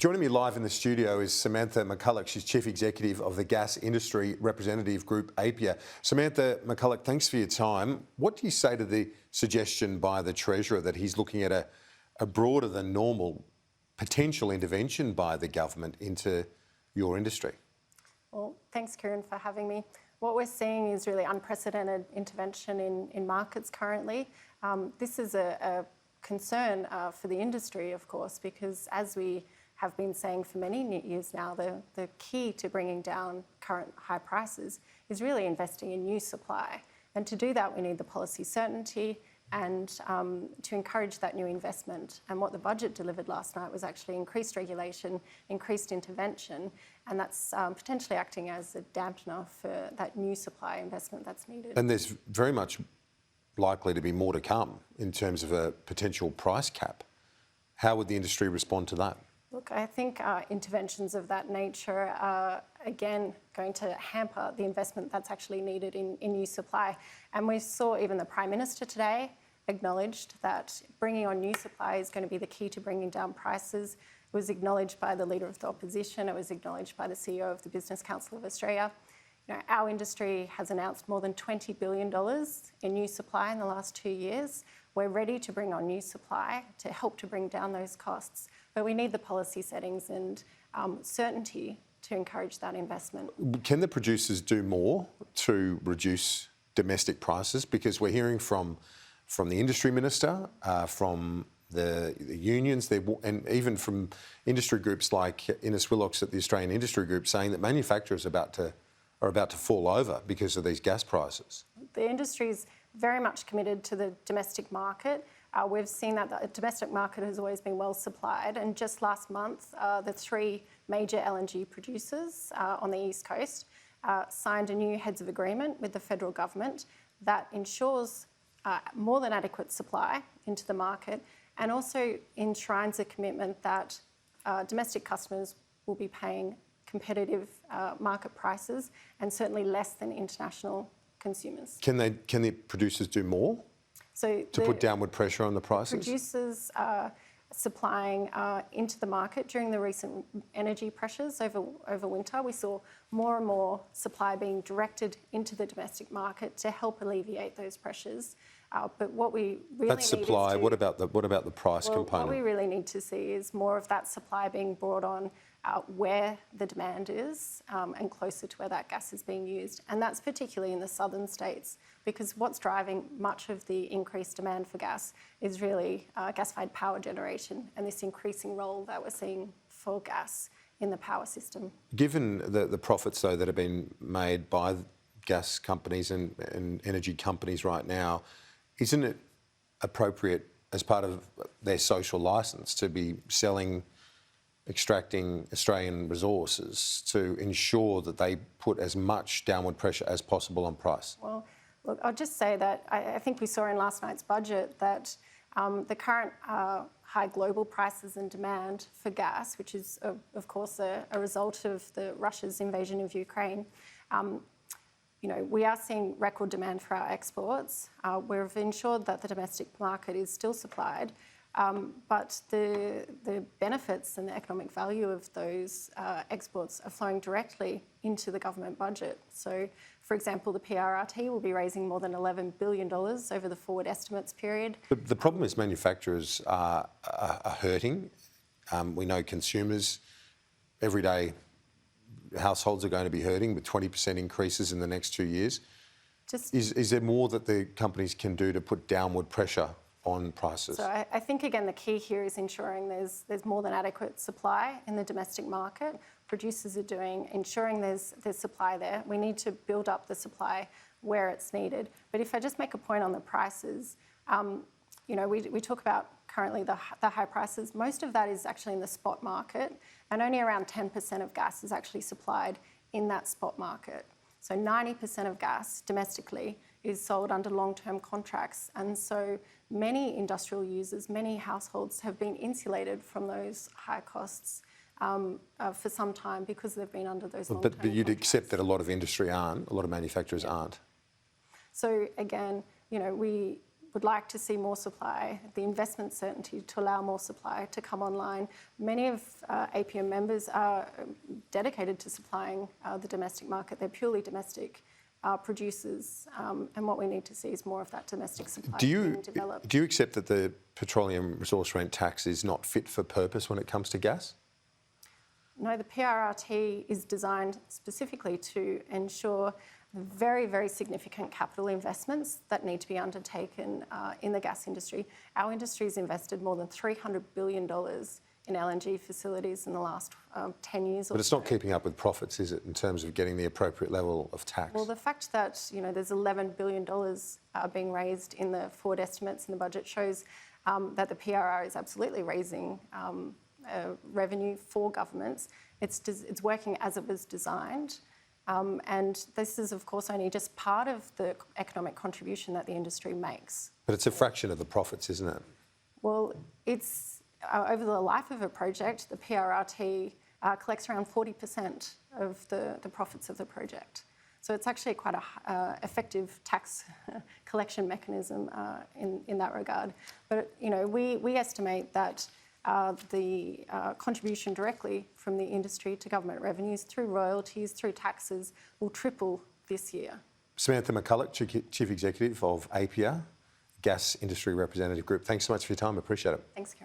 Joining me live in the studio is Samantha McCulloch. She's Chief Executive of the Gas Industry Representative Group, APPEA. Samantha McCulloch, thanks for your time. What do you say to the suggestion by the Treasurer that he's looking at a broader than normal potential intervention by the government into your industry? Well, thanks, Kieran, for having me. What we're seeing is really unprecedented intervention in markets currently. This is a concern for the industry, of course, because as we have been saying for many years now, the key to bringing down current high prices is really investing in new supply. And to do that, we need the policy certainty and to encourage that new investment. And what the budget delivered last night was actually increased regulation, increased intervention, and that's potentially acting as a dampener for that new supply investment that's needed. And there's very much likely to be more to come in terms of a potential price cap. How would the industry respond to that? Look, I think interventions of that nature are, again, going to hamper the investment that's actually needed in new supply. And we saw even the Prime Minister today acknowledged that bringing on new supply is going to be the key to bringing down prices. It was acknowledged by the Leader of the Opposition. It was acknowledged by the CEO of the Business Council of Australia. You know, our industry has announced more than $20 billion in new supply in the last 2 years. We're ready to bring on new supply to help to bring down those costs. But we need the policy settings and certainty to encourage that investment. Can the producers do more to reduce domestic prices? Because we're hearing from the Industry Minister, from the unions, and even from industry groups like Innes Willox at the Australian Industry Group, saying that manufacturers are about to fall over because of these gas prices. The industry is very much committed to the domestic market. We've seen that the domestic market has always been well supplied, and just last month, the 3 major LNG producers on the East Coast signed a new heads of agreement with the federal government that ensures more than adequate supply into the market, and also enshrines a commitment that domestic customers will be paying competitive market prices and certainly less than international consumers. Can the producers do more to put downward pressure on the prices? Producers are supplying into the market during the recent energy pressures over winter. We saw more and more supply being directed into the domestic market to help alleviate those pressures. But what we really That's supply. What about the price component? What we really need to see is more of that supply being brought on where the demand is and closer to where that gas is being used. And that's particularly in the southern states, because what's driving much of the increased demand for gas is really gas-fired power generation and this increasing role that we're seeing for gas in the power system. Given the profits, though, that have been made by gas companies and energy companies right now, isn't it appropriate as part of their social licence to be extracting Australian resources to ensure that they put as much downward pressure as possible on price? Well, look, I'll just say that I think we saw in last night's budget that the current high global prices and demand for gas, which is, of course, a result of Russia's invasion of Ukraine, you know, we are seeing record demand for our exports. We've ensured that the domestic market is still supplied, but the benefits and the economic value of those exports are flowing directly into the government budget. So, for example, the PRRT will be raising more than $11 billion over the forward estimates period. The problem is manufacturers are hurting. We know consumers, everyday households are going to be hurting with 20% increases in the next 2 years. Is there more that the companies can do to put downward pressure on prices? So I think, again, the key here is ensuring there's more than adequate supply in the domestic market. Producers are ensuring there's supply there. We need to build up the supply where it's needed. But if I just make a point on the prices, you know, we talk about currently the high prices. Most of that is actually in the spot market, and only around 10% of gas is actually supplied in that spot market. So 90% of gas domestically is sold under long-term contracts, and so many industrial users, many households have been insulated from those high costs for some time because they've been under those long-term contracts. But you'd accept that a lot of industry aren't, a lot of manufacturers aren't. So again, you know, would like to see more supply, the investment certainty to allow more supply to come online. Many of APPEA members are dedicated to supplying the domestic market. They're purely domestic producers, and what we need to see is more of that domestic supply being developed. Do you accept that the petroleum resource rent tax is not fit for purpose when it comes to gas? No, the PRRT is designed specifically to ensure very, very significant capital investments that need to be undertaken in the gas industry. Our industry has invested more than $300 billion in LNG facilities in the last 10 years or so. But it's not keeping up with profits, is it, in terms of getting the appropriate level of tax? Well, the fact that there's $11 billion being raised in the forward estimates in the budget shows that the PRR is absolutely raising revenue for governments. It's working as it was designed. And this is, of course, only just part of the economic contribution that the industry makes. But it's a fraction of the profits, isn't it? Well, it's over the life of a project, the PRRT collects around 40% of the profits of the project. So it's actually quite an effective tax collection mechanism in that regard. But we estimate that the contribution directly from the industry to government revenues through royalties, through taxes, will triple this year. Samantha McCulloch, Chief Executive of APPEA, Gas Industry Representative Group. Thanks so much for your time. Appreciate it. Thanks, Karen.